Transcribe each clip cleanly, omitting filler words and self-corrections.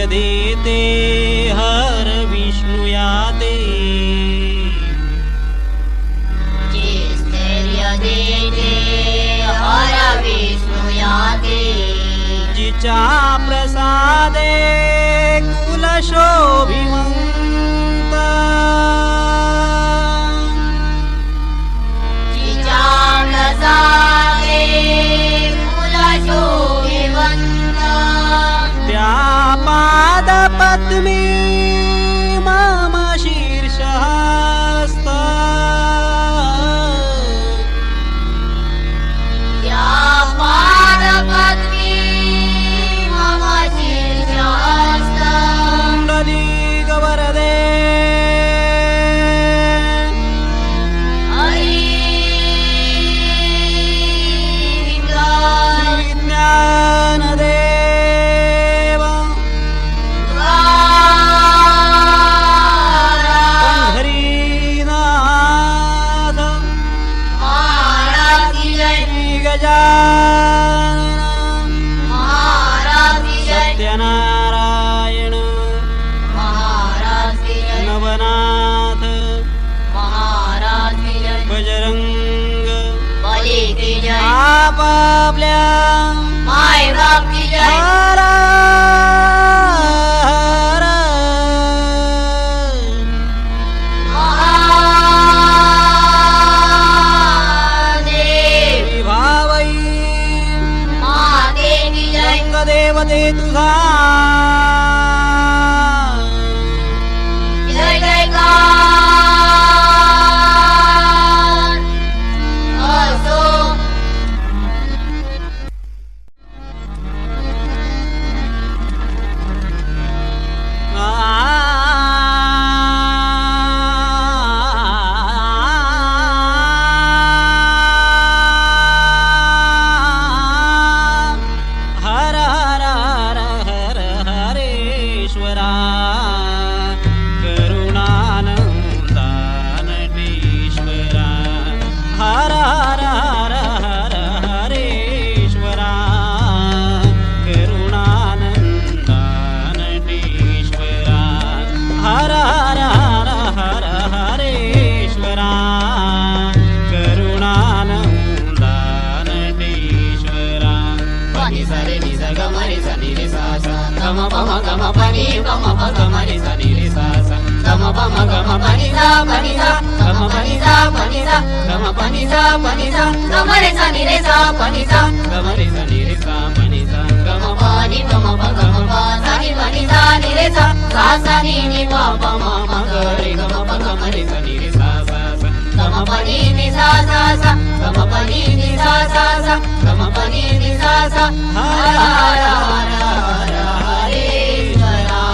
स्थैर्य देते हर विष्णु याते, स्थैर्य देते हर विष्णु याते, जिच्या प्रसादे कुल शोभिवंत, जिच्या प्रसादे कुल शोभिवंत, त्या पाद पद्मी मम शीर्षहस्त, त्या पाद पद्मी मम शीर्षहस्त, पुंडलीक वरदे ज्ञानदेव पंढरीनाथ महाराज की जय, गजानन महाराज की जय, सत्यनारायण महाराज की जय, नवनाथ महाराज की जय, बजरंग बली की जय, आपापल्या माय बाप की जय, हर हर महादेव, विभावई महादेव की जय, रंगदेवते तुझा जय जयकार असो. हर हर हर हर हरेश्वरा करुणानंदानटेश्वरा, हर हर हर हर हरेश्वरा करुणानंदानटेश्वरा, हर हर हर हर हरेश्वरा करुणानंदानटेश्वरा. पनी सरे नि स ग म रे स नि रे सा सा ग म प म ग म प नि ग म प ग म रे स नि रे सा सा ग म प म ग म प नि सा ग म प नि सा ग म प नि सा ग म रे स नि रे सा ग म रे स नि रे सा ग म प नि ग म प ग म प सा नि प नि सा नि रे सा सा नि नि प प म म ग रे ग म प ग म रे स नि रे सा सा सा ग म प नि नि सा सा सा ग म प नि नि सा सा सा ग म प नि नि सा सा. हर हर हर हर हरेश्वरा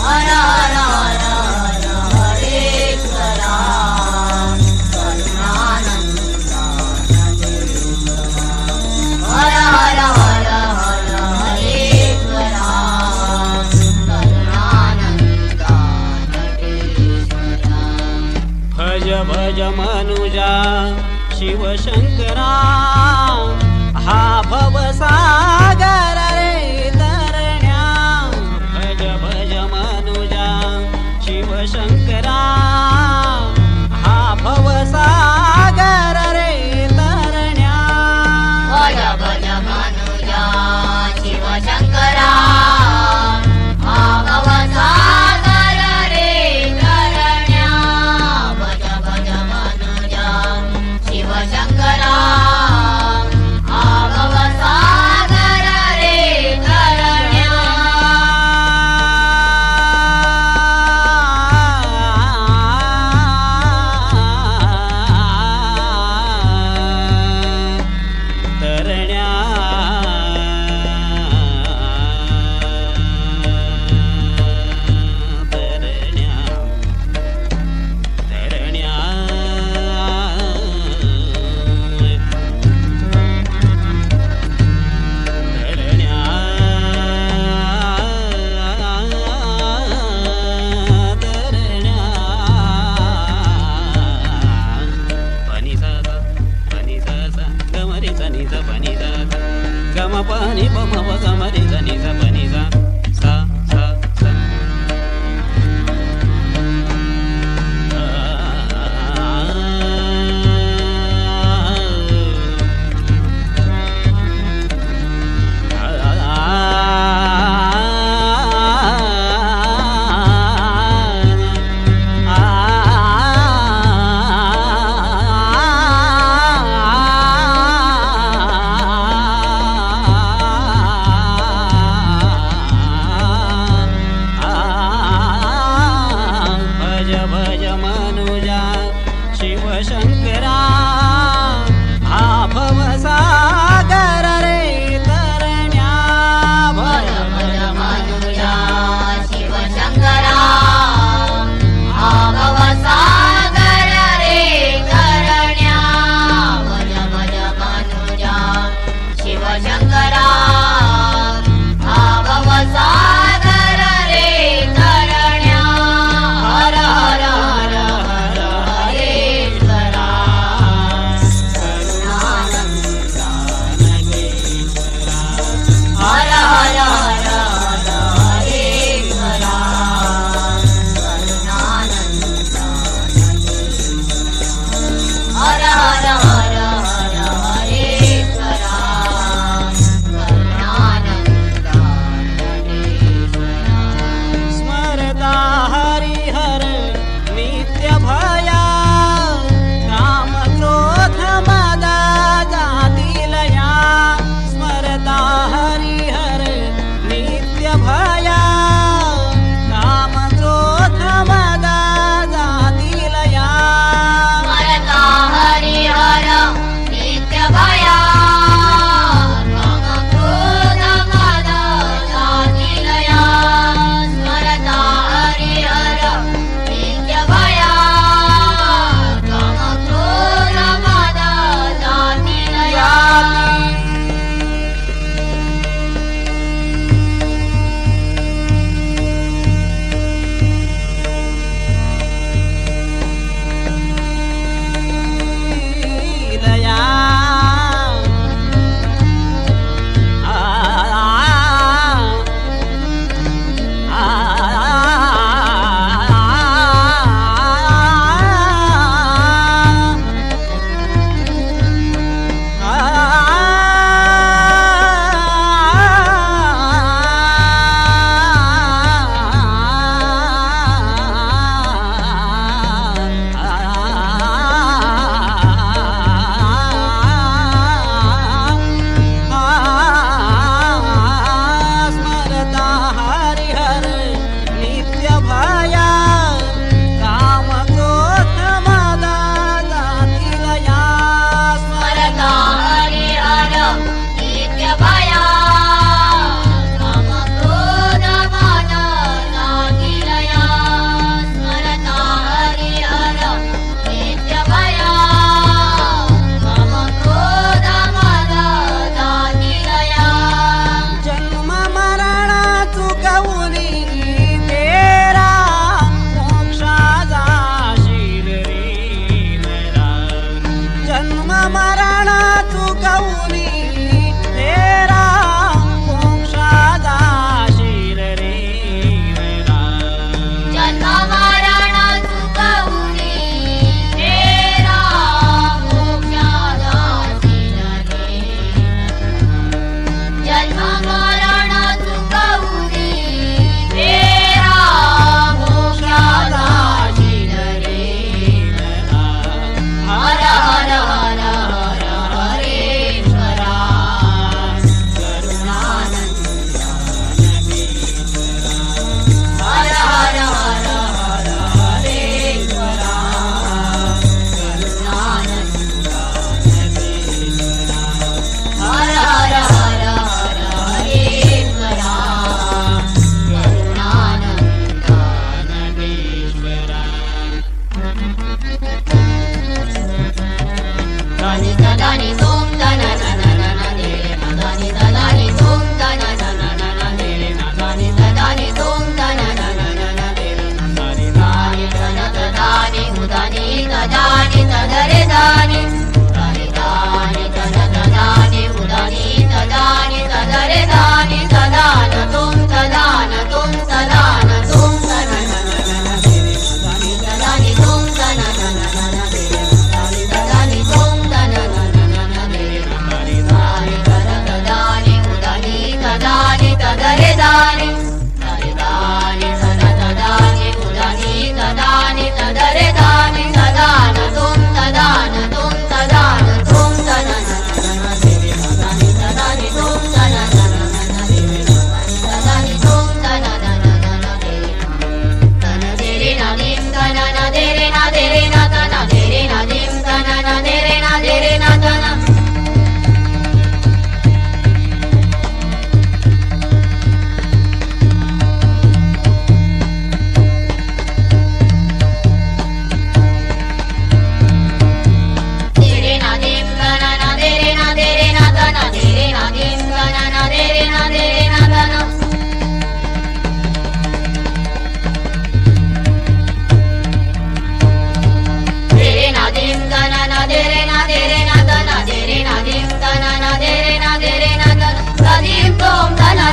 हर हर हर हर हरेश्वरा हर हर हर हर हरेश्वरा करुणानंदानटेश्वरा. भज भज मनुजा शिवशंकरा, हा भवसागर रे तरण्या, भज भज मनुजा शिवशंकरा, हा भवसागर रे तरण्या, भज भज मनुजा शिवशंकरा, हा भवसागर रे तरण्या, भज भज मनुजा शिवशंकरा, हा भवसागर रे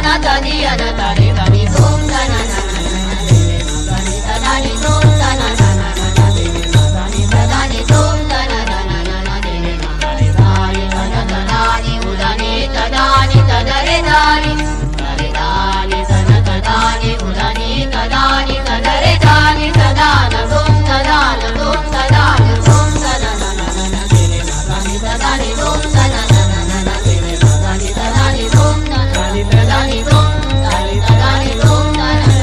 na ta ni ya na ta ni ta ni som ta na na na na de re na ta ni ta da ni som ta na na na na na de re na ta ni ta da ni som ta na na na na na de re na ta ni ta ni ta na ta da ni u da ni ta da ni ta da re da ni ta re da ni ta na ta da ni u da ni ta da ni ta da re da ni ta da na som ta da na som ta da na som ta na na na na na de re na ta ni ta da ni som ta na na na na na de re na ta ni ta da ni som ta na ni ta da ni som ta ni ta da ni som ta na na na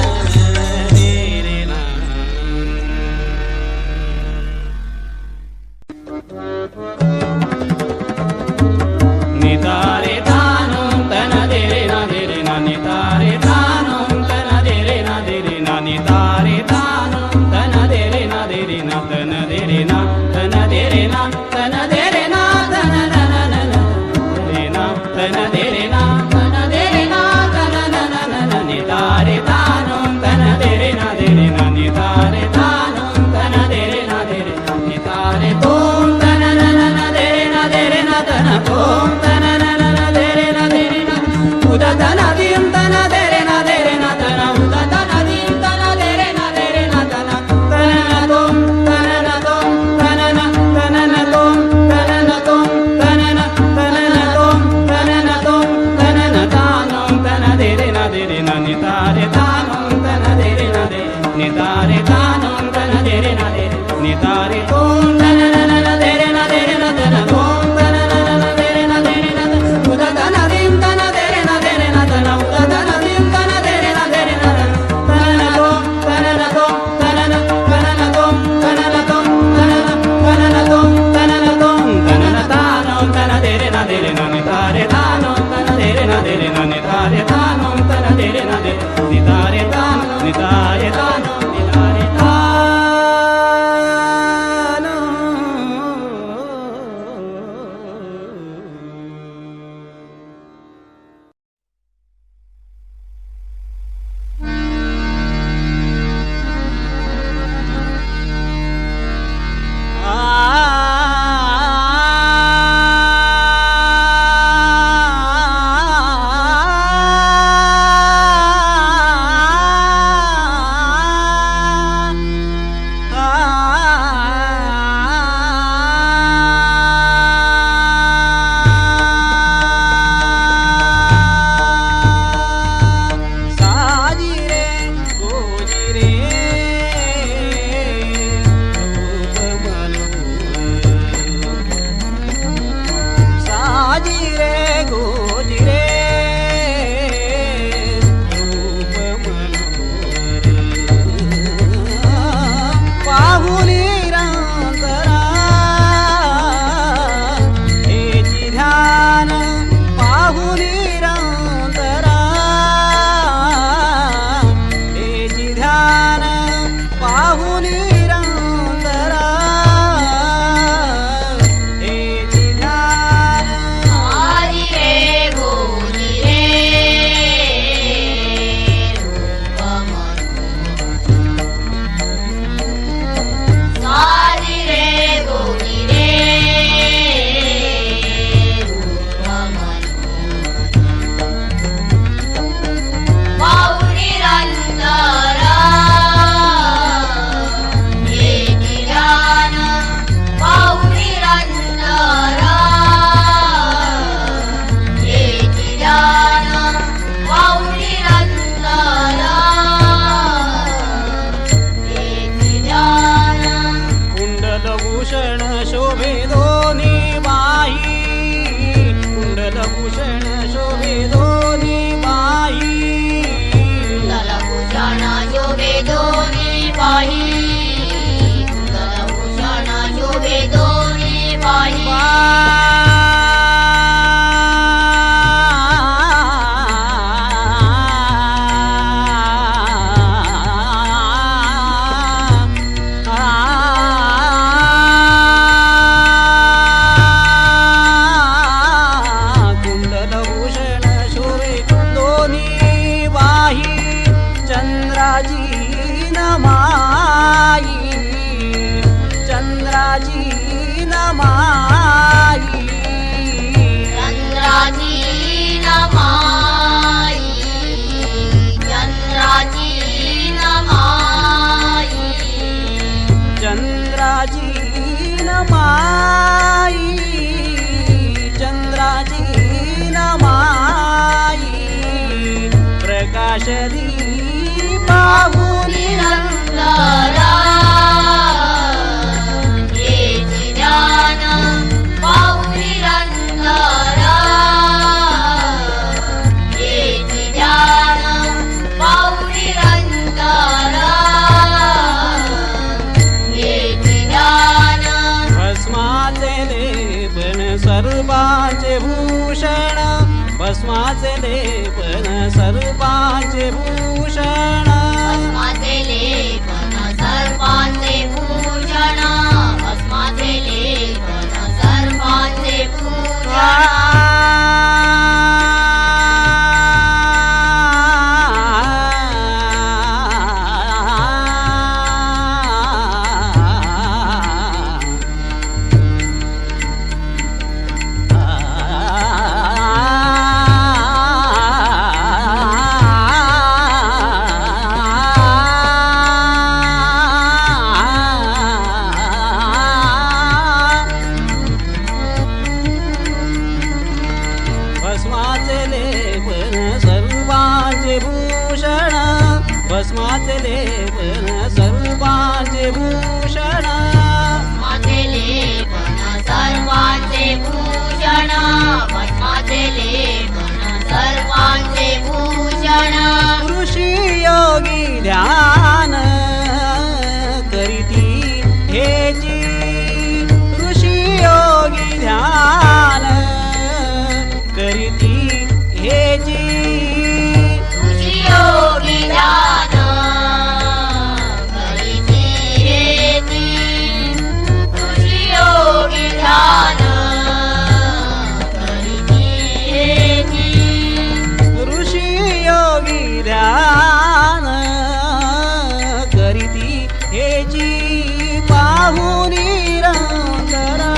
de re na नितारे तानुं तन दे रे ना नितारे तानुं तन दे रे ना नितारे तानुं तन दे रे ना तन दे रे ना तन दे रे ना तन दे रे ना तन न न न न रे ना तन दे रे ना तन दे रे ना तन न न न न नितारे तानुं तन दे रे ना नितारे तानुं तन दे रे ना नितारे तों तन न न न दे रे ना तन तों तन न न न दे रे ना उदा तन दीं तन दे रे ना तन उदा तन दीं तन दे रे ना तन तन न तों तन न तों तन न तन न तों तन न तों तन न तन न तों तन न तों तन न तानुं तन दे रे ना नितारे तानुं तन दे रे ना नितारे तानुं तन दे रे ना नितारे तों तन न न दे रे ना तन तों तन न न दे रे ना उदा तन दीं तन दे रे ना तन उदा तन दीं तन दे रे ना तन न तों तन न तों तन न तों तन न तों तन न तों तन न तों तन न तानुं तन दे रे ना नितारे तानुं तन दे रे ना नितारे तानुं तन दे रे ना नितारे तानुं नितारे तानुं नितारे चंद्राची नमाई पाहुनी रंगारा हेची ध्यान पाहुनी रंगारा हेची ध्यान पाहुनी रंगारा हेची ध्यान भस्माचे लेपन सर्वांचे भूषण भस्माचे लेपन सर्वांचे भूषण भस्माचे लेपन सर्वांचे भूषण भस्माचे लेपन सर्वांचे भूषण भस्माचे लेपन सर्वांचे भूषण भस्माचे लेपन सर्वांचे भूषण भस्माचे लेपन सर्वांचे भूषण भस्माचे लेपन सर्वांचे भूषण ऋषी योगी ध्यान करीती हेची ऋषी योगी ध्यान करीती हेची ऋषी योगी ध्यान करीती हेची ऋषी योगी ध्यान करीती हेची ऋषी योगी ध्यान करीती हेची पाहुनी रंगरा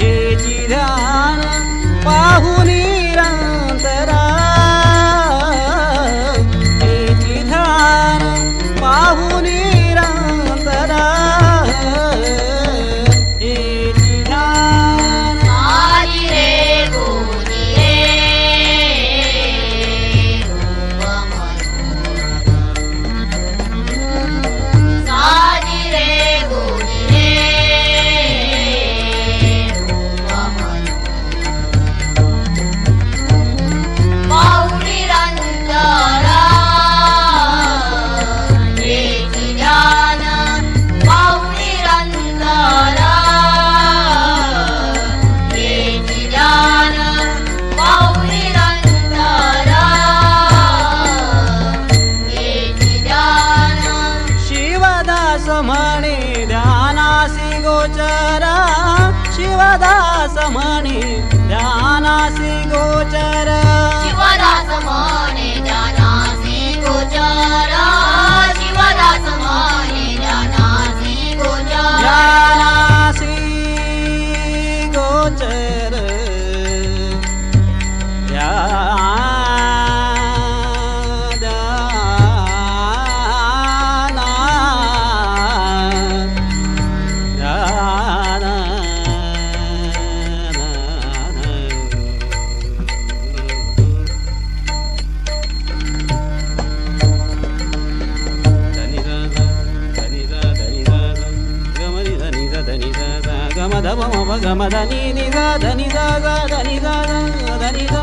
हेची ध्यान पाहुनी रंगरा हेची ध्यान पाहुनी रंगरा हेची ध्यान सारी रे गोरी रे रूप मनोहर सारी रे गोरी रे रूप मनोहर पाहुणी रंगारा हेची ध्यान पाहुणी रंगारा हेची ध्यान पाहुणी रंगारा हेची ध्यान शिवदास म्हणे ध्यानासी गोचरा शिवदास म्हणे ध्यानासी गोचर शिवदास म्हणे ध्यानासी गोचर शिवदास म्हणे ध्यानासी गोचर ध्यानासी गोचर గమదని నిగా ధని గా ధని గా ధని గా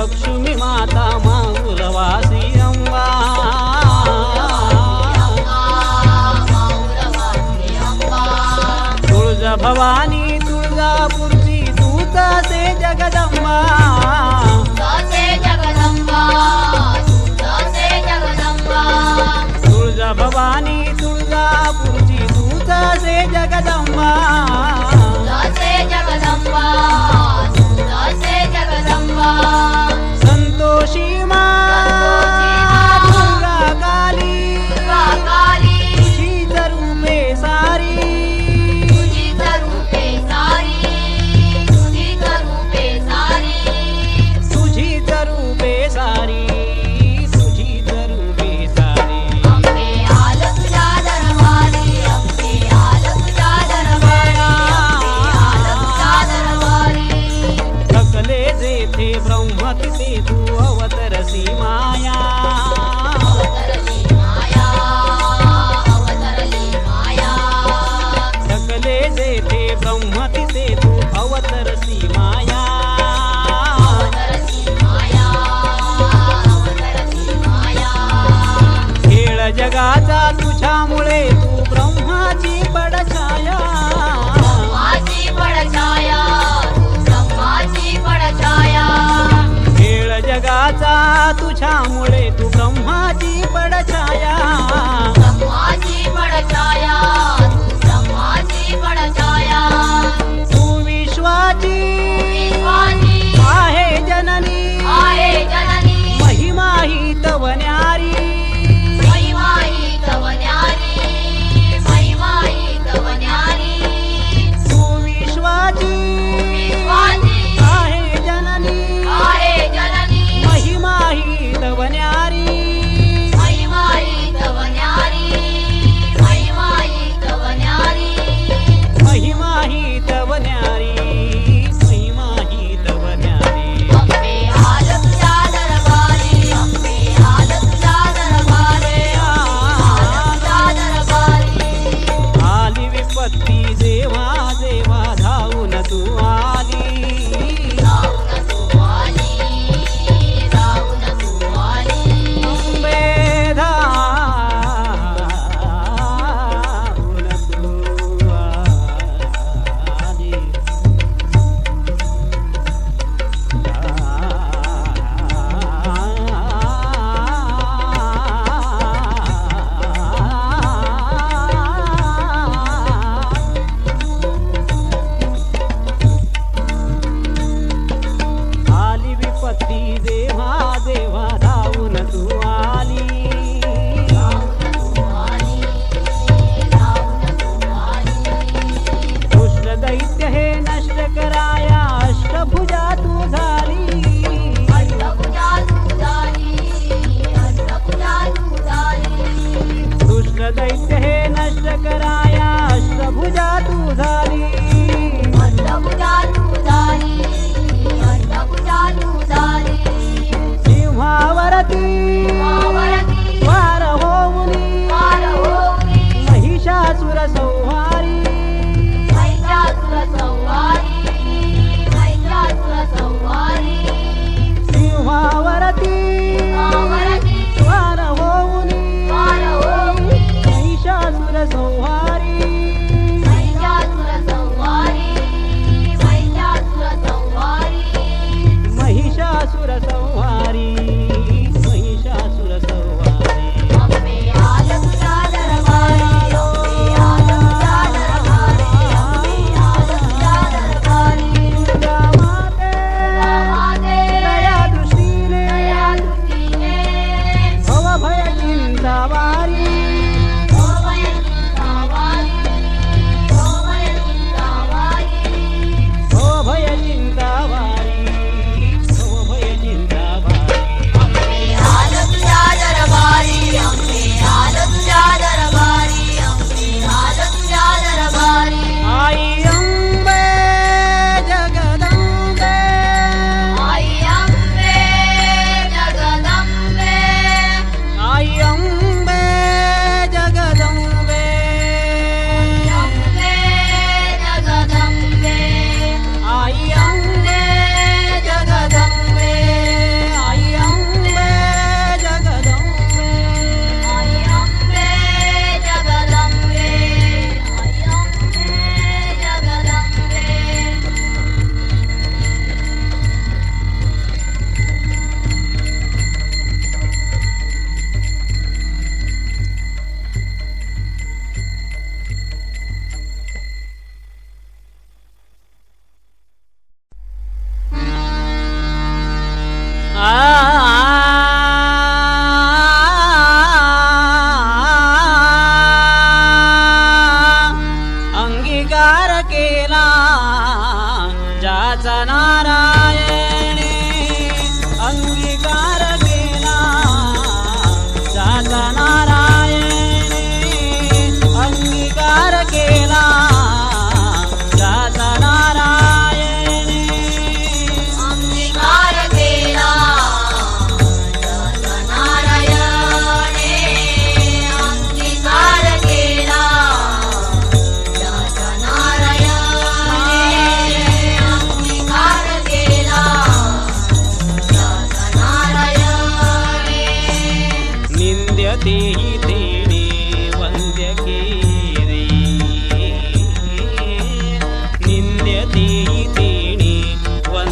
लक्ष्मी माता माऊरवासी अंबा तुळजा भवानी तुळजापूरची तूच असे जगदंबा तुळजा भवानी तुळजापूरची तूच असे जगदंबा संतोषी मा दुर्गा काली तुझीच रूपे सारी तुझीच रूपे सारी तुझीच रूपे सारी थकले जेथे ब्रह्म तिथे तू अवतरसी माया थकले जेथे ब्रह्म तिथे तू अवतरसी माया खेळ जगाचा तुझ्यामुळे तू ब्रह्माची पडछाया खेळ जगाचा तुझ्यामुळे तू ब्रह्माची पडछाया तू विश्वाची आहे जननी महिमा ही तव न्यारी तू विश्वाची आहे जननी महिमा ही तव न्यारी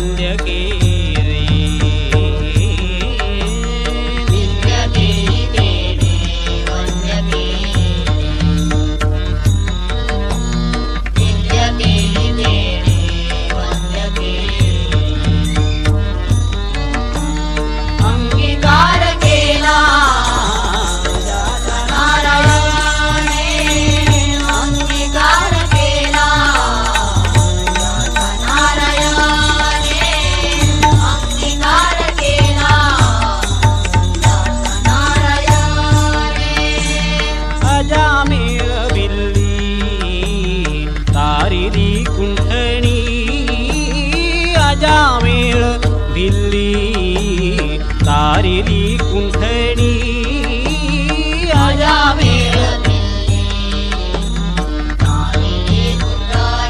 वंद्य केले विंध्य केले वंद्य केले विंध्य केले वंद्य केले अंगीकार केला अजामेळ भिल्ली तारिली कुंठणी अजामेळ भिल्ली तारिली कुंठणी अजामेळ भिल्ली तारिली कुंठणी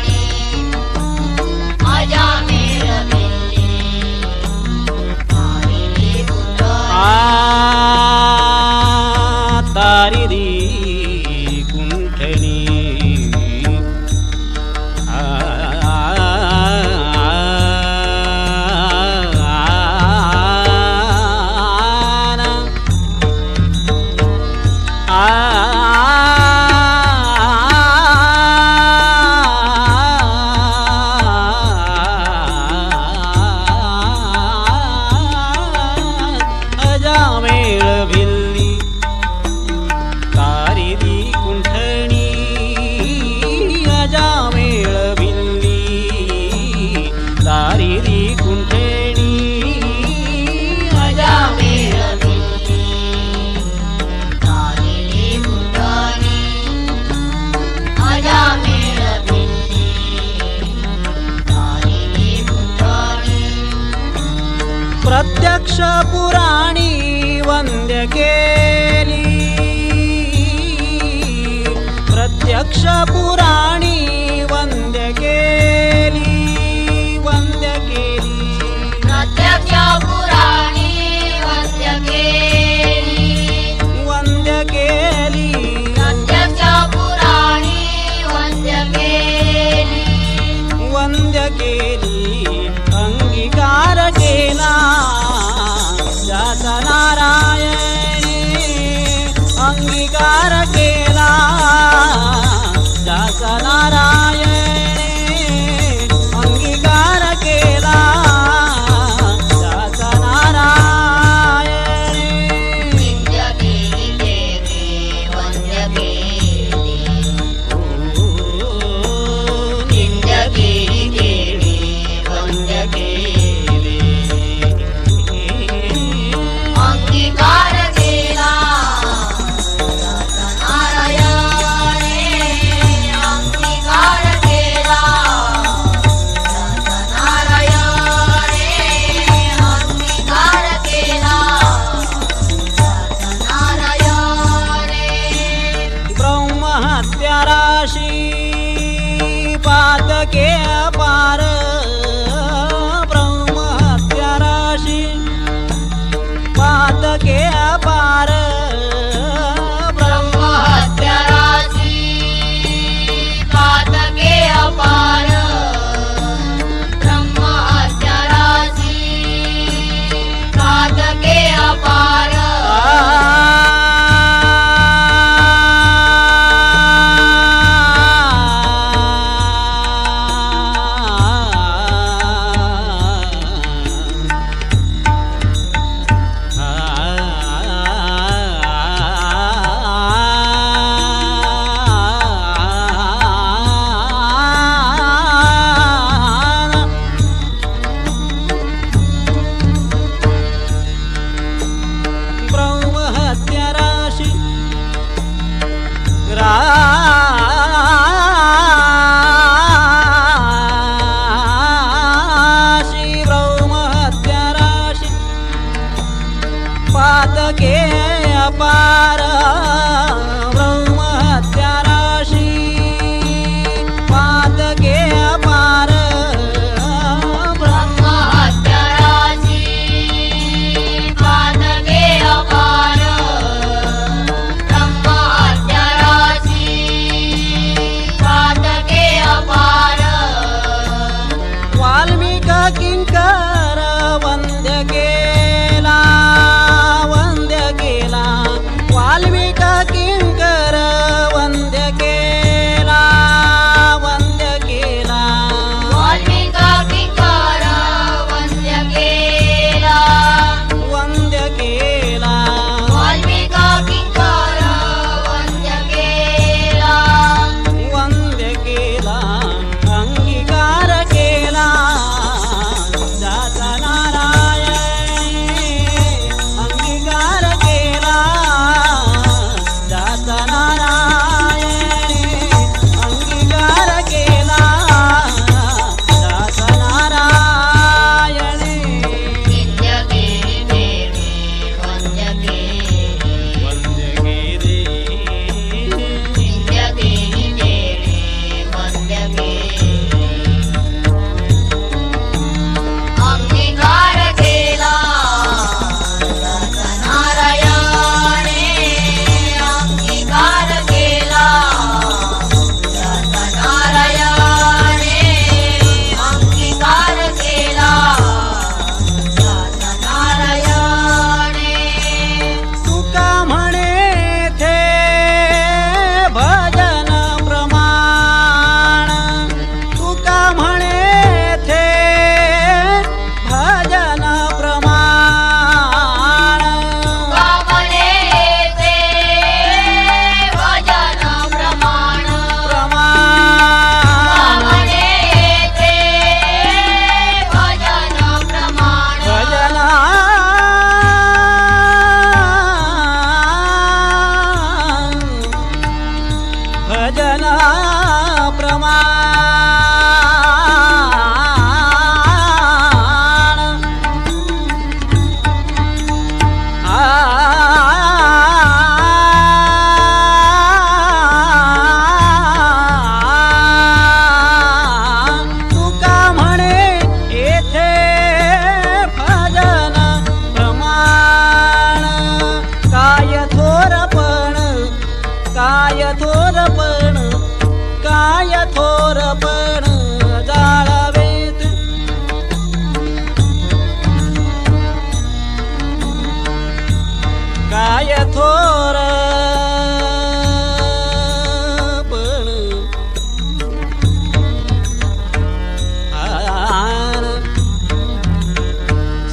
तारिली कुंठणी अजामेळ भिल्ली तारिली कुंठणी अजामेळ भिल्ली तारिली कुंठणी अजामेळ भिल्ली तारिली कुंठणी अजामेळ भिल्ली तारिली कुंठणी प्रत्यक्ष पुराणी वंद्य केली प्रत्यक्ष पुराणी वंद्य केली वंद्य केली प्रत्यक्ष पुराणी वंद्य केली वंद्य केली प्रत्यक्ष पुराणी वंद्य केली वंद्य केली अंगीकार केला जाता नारायणी अंगीकार केला जाता नारायणी अंगीकार केला जाता नारायणी विंध्य केली वंद्य केली विंध्य केली वंद्य केली अंगीकार केला नारायणे अंगीकार थोर पण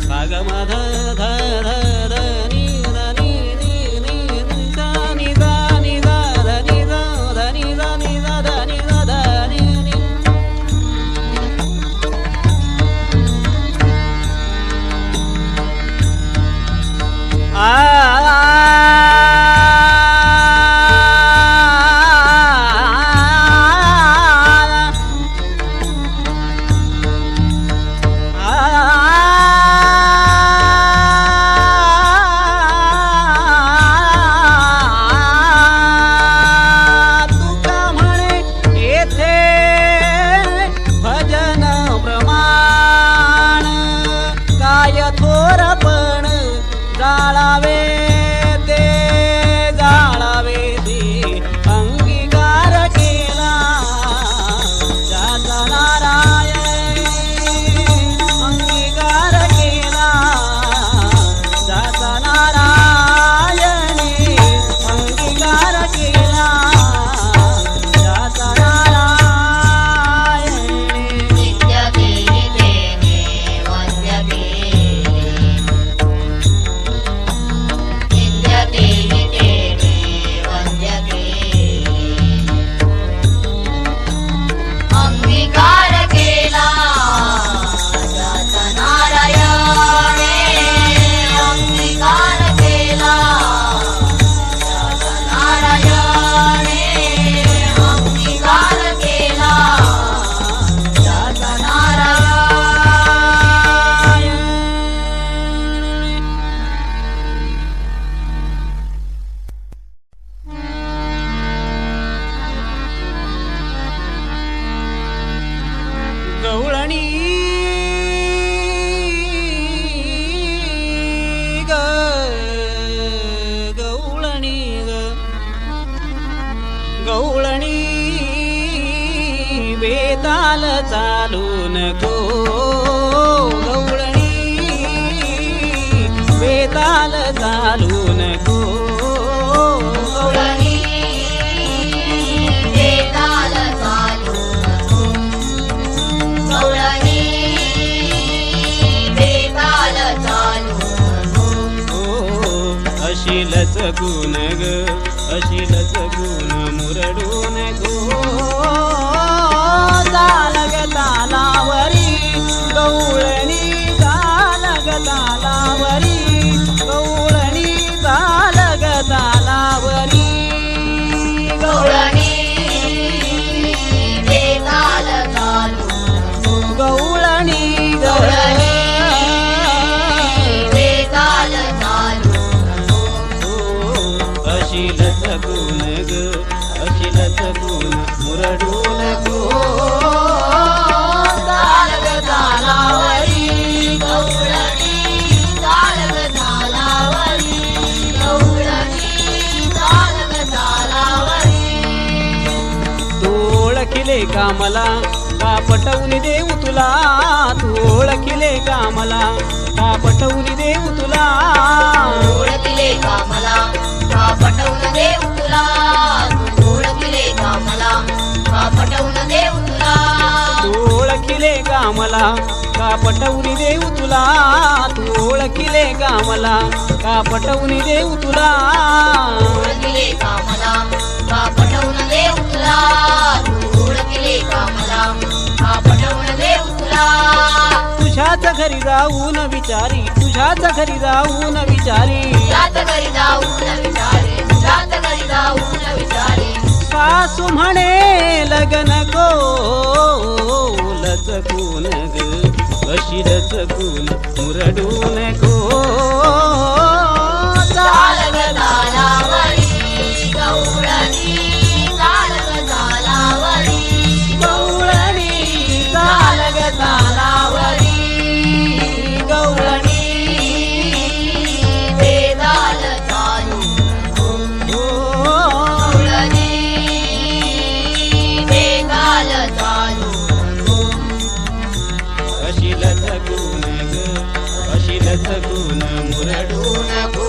साग मध ध ध ध नि ध नि नि नि नि ध नि ध नि ध ध नि ध ध नि ध नि ध ध नि ध ध नि नि तुका म्हणे येथे भजन प्रमाण काय थोरपण जाळावे ते जाळावे ते अंगीकार केला जाता नारायण अंगीकार केला जाता नारायण अंगीकार केला जाता नारायण नित्यते नितेने वन्द्यते नित्यते नितेने वन्द्यते अंगीकार केला जाता नारायणे अंगीकार केला जाता नारायणे अंगीकार केला जाता नारायण गवळणी ग गवळणी ग गवळणी बेताल चालू नको गवळणी बेताल चालू नको गवळणी बेताल चालू गवळणी बेताल चालू अशीलच गुण ग अशीलच गुण मुरडून गो जालग तालावरी गवळणी जालग तालावरी गवळणी जालग तालावरी गवळणी बेताल चालू गवळणी गवळणी बेताल चालू अशीलच गुण ग अशीलच गुण मुरडून गो तालग तालावरी गवळणी तालग तालावरी गवळणी तालग तालावरी तू ओळखिले का मला का पटवून देऊ तुला तू ओळखिले का मला का पटवून देऊ तुला ओळखले का मला का पटवून देऊ तुला तू ओळखले का मला का पटवून देऊ तुला तू ओळखिले का मला का पटवून देऊ तुला तू ओळखिले का मला का पटवून देऊ तुला ओळखले का मला का पटवून देऊ तुला तू ओळखले का मला का पटवून देऊ तुला तुझ्याच घरी जाऊन विचारी तुझ्याच घरी जाऊन विचारी जात घरी जाऊन विचारे जात घरी जाऊन विचारे सासू म्हणे लग्न को लचकून ग अशी लचकून मुरडून गो चालग तालावरी गवळणी चालग तालावरी गवळणी चालग तालावरी गवळणी बेताल चालू गवळणी बेताल चालू अशी लचकून ग अशी लचकून मुरडून गो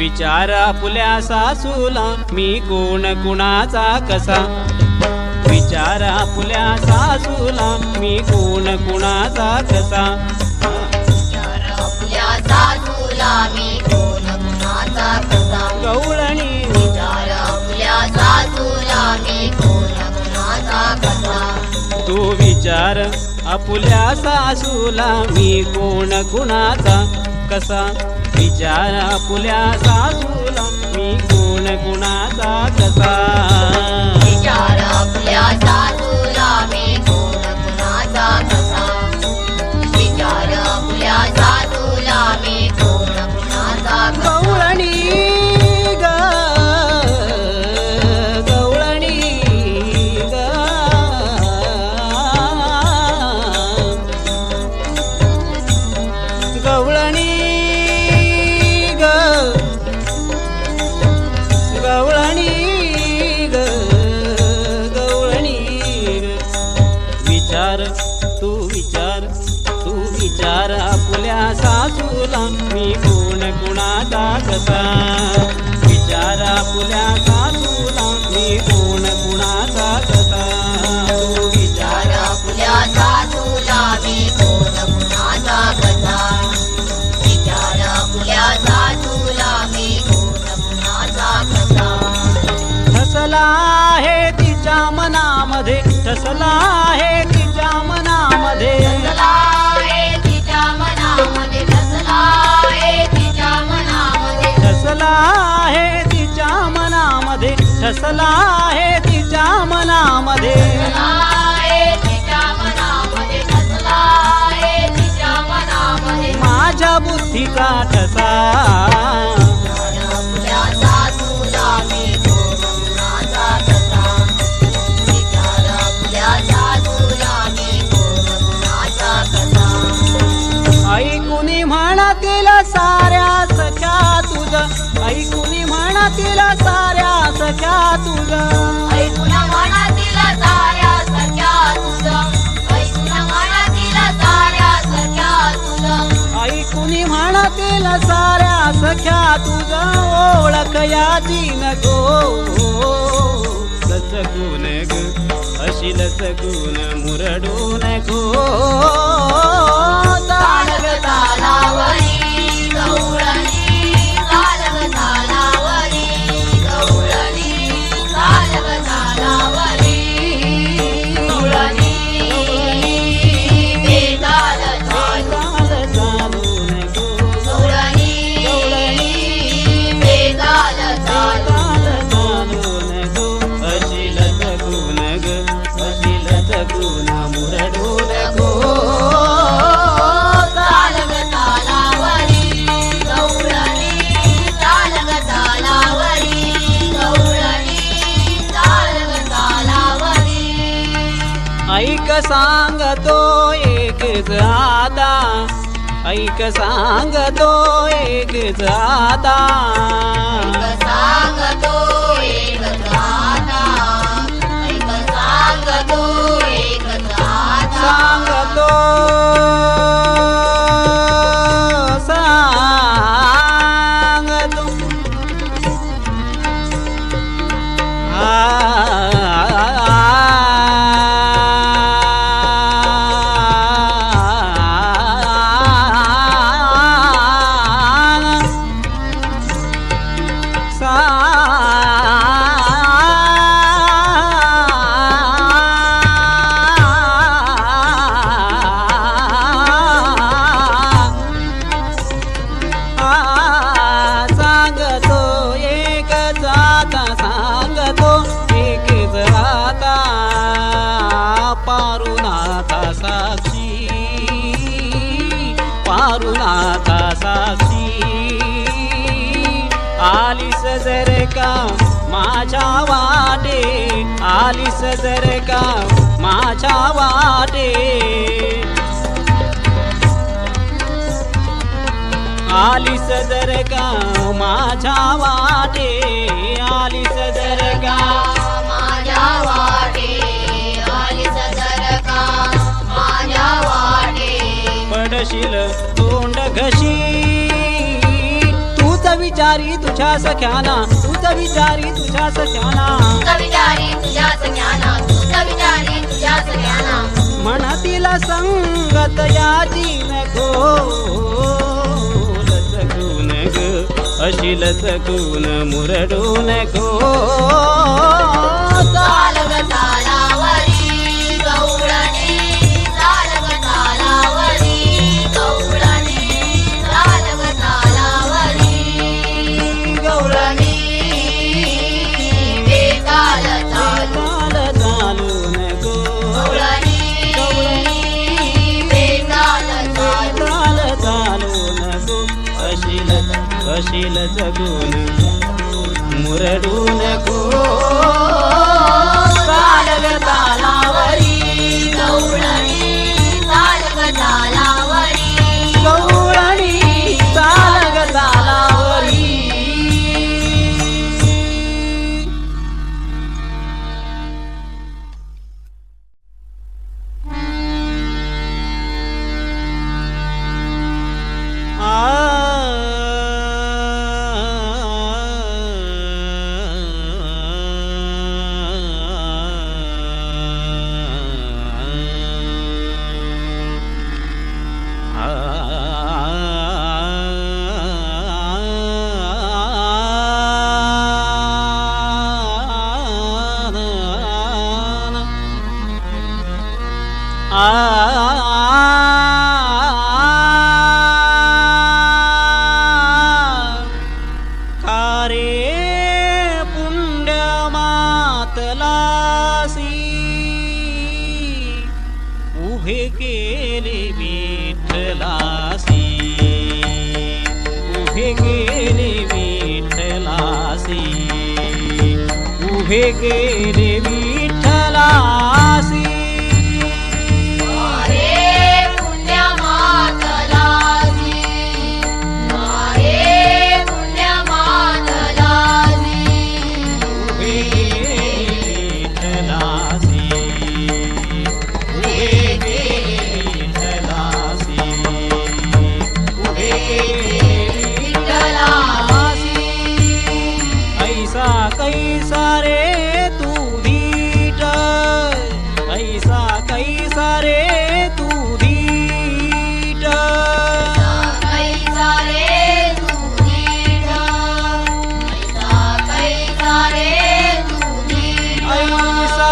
विचार आपुल्या सासूला मी कोण कुणाचा कसा विचार आपुल्या सासूला मी कोण कुणाचा कसा आपल्या सासूला मी कोण कुणाचा कसा गवळणी विचार आपल्या सासूला मी कोण कुणाचा कसा तू विचार आपुल्या सासूला मी कोण कुणाचा कसा विचार आपुल्या सासूला मी कोण कुणाचा कसा विचार आपल्या सासूला मी कोण कुणाचा कसा विचार आपल्या सासूला मी कोण कुणाचा कसा गवळणी ग गवळणी ग गवळणी ग गवळणी ग गवळणी ग विचार तू विचार आपुल्या सासूला मी कोण कुणाचा कसा विचार आपुल्या सासूला मी कोण कुणाचा कसा तू विचार आपल्या सासूला मी कोण कुणाचा कसा विचार आपल्या सासूला मी कोण कुणाचा कसा ठसला आहे तिच्या मनामध्ये ठसला आहे तिच्या मनामध्ये ठसला आहे तिच्या मनामध्ये ठसला आहे तिच्या मनामध्ये ठसला आहे तिच्या मनामध्ये ठसला आहे तिच्या मनामध्ये ठसला आहे तिच्या मनामध्ये ठसला आहे तिच्या मनामध्ये माझ्या बुद्धीचा ठसा आपल्या सासूला मी कोण कुणाचा कसा विचार आपल्या सासूला मी कोण कुणाचा कसा ऐकुनी म्हणतील साऱ्या सख्या तुझ ऐकुनी म्हणतील साऱ्या सख्या तुझ ऐकून मनातील साऱ्या सख्या तुझं ऐकून मनातील साऱ्या सख्या तुझं ऐकुनी म्हणतील साऱ्या सख्या तुझ ओळख याची नको लचकून ग अशी लचकून मुरडू नको तालग तालावरी गवळणी तालग तालावरी गवळणी तालग तालावरी गवळणी बेताल चालू गवळणी बेताल चालू अशी लचकून ग अशी लचकून मुरडू नको तालग तालावरी गवळणी तालग तालावरी गवळणी तालग तालावरी ऐक सांगतो एकच आता ऐक सांगतो एकच आता ऐक सांगतो एक गाथा ऐक सांगतो एक गाथा सांगतो पारुनाथा साक्षी आलीस जर का माझ्या वाटे आलीस जर का माझ्या वाटे आलीस जर का माझ्या वाटे आलीस जर का माझ्या वाटे आलीस जर का माझ्या वाटे पडशील तोंड घशी तूच विचार विचारी तुझ्या सख्याना, तूच विचारी तुझ्या सख्याना, विचारी तुझ्या सख्याना, विचारी तुझ्या सख्याना. म्हणतील संगत याची नको, लचकून ग अशी लचकून मुरडू नको. चाल ग तालावरी गवळणी, चाल ग तालावरी गवळणी, चाल ग तालावरी गवळणी. बेताल चालू नको गवळणी, बेताल चालू नको अशी लचकून मुरडू नको. चाल ग तालावरी गवळणी, चाल ग तालावरी गवळणी, चाल ग तालावरी. उभे केले विठ्ठलासी, उभे केले विठ्ठलासी, उभे केले विठ्ठलासी. कैसा रे तू धीट, ऐसा कैसा रे तू धीट, कैसा रे तू धीट, कैसा रे तू धीट. ऐसा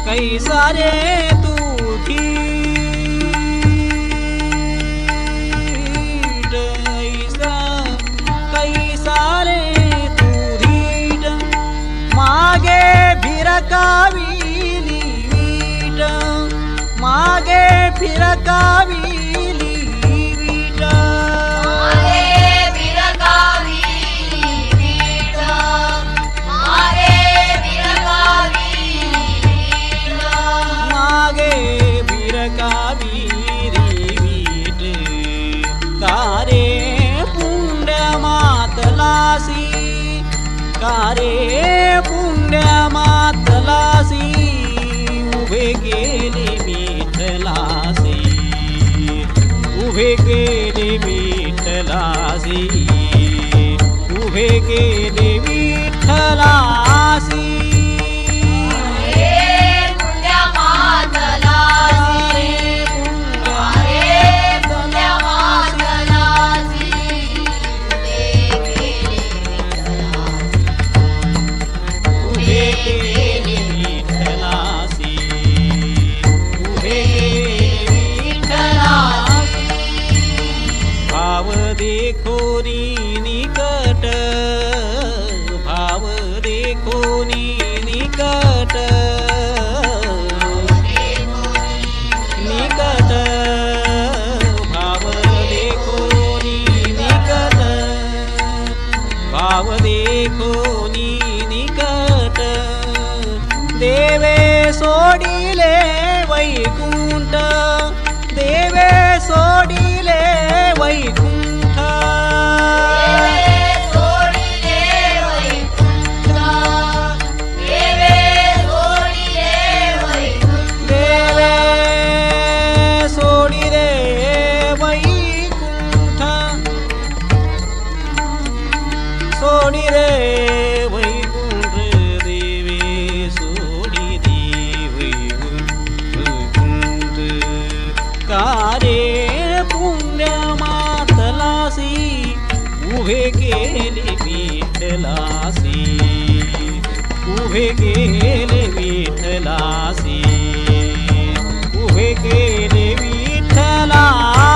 कैसा रे तू फिरकाविली वीट, मागे फिरकाविली वीट, मागे फिरकाविली वीट, मागे फिरकाविली वीट, मागे फिरकाविली वीट. कारे पुण्य मातलासी, कारे पुण्य मातलासी, उभे केले विठ्ठलासी, उभे केले विठ्ठलासी, उभे केले विठ्ठलासी. देखो नी निकट, भाव देखो नी निकट, निकट, भाव देखो नी निकट, भाव देखो नी निकट. देवे सोडिले वैकुंठ, देवे सोडिले वैकुंठ, उभे केले विठ्ठलासी उभे केले विठ्ठलासी उभे केले विठ्ठलासी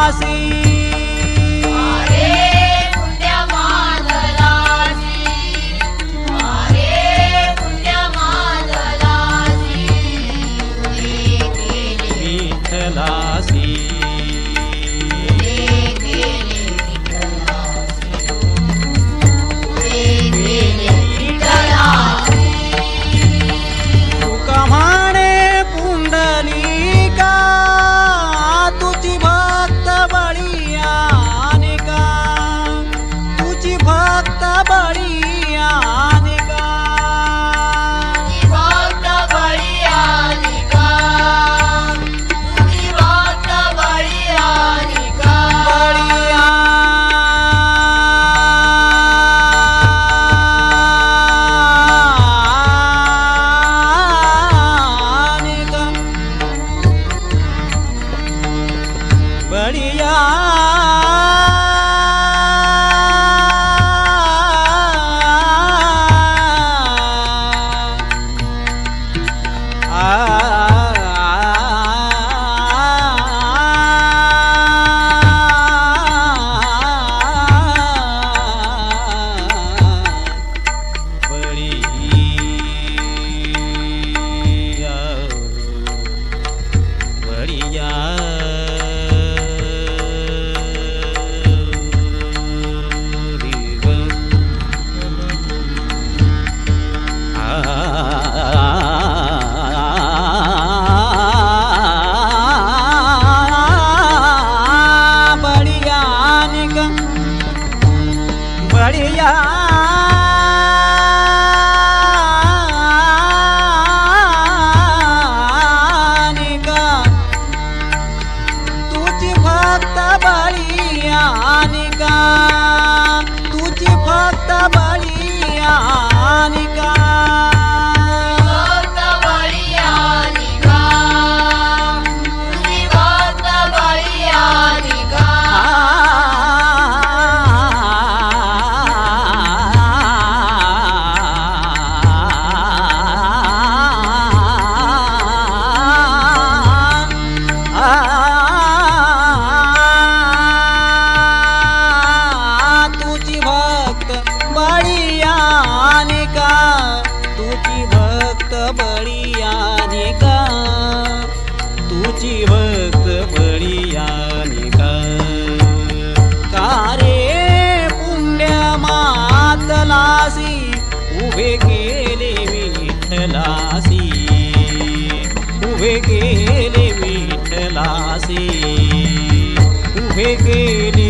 उभे केले विठ्ठलासी उभे केले विठ्ठलासी उभे केले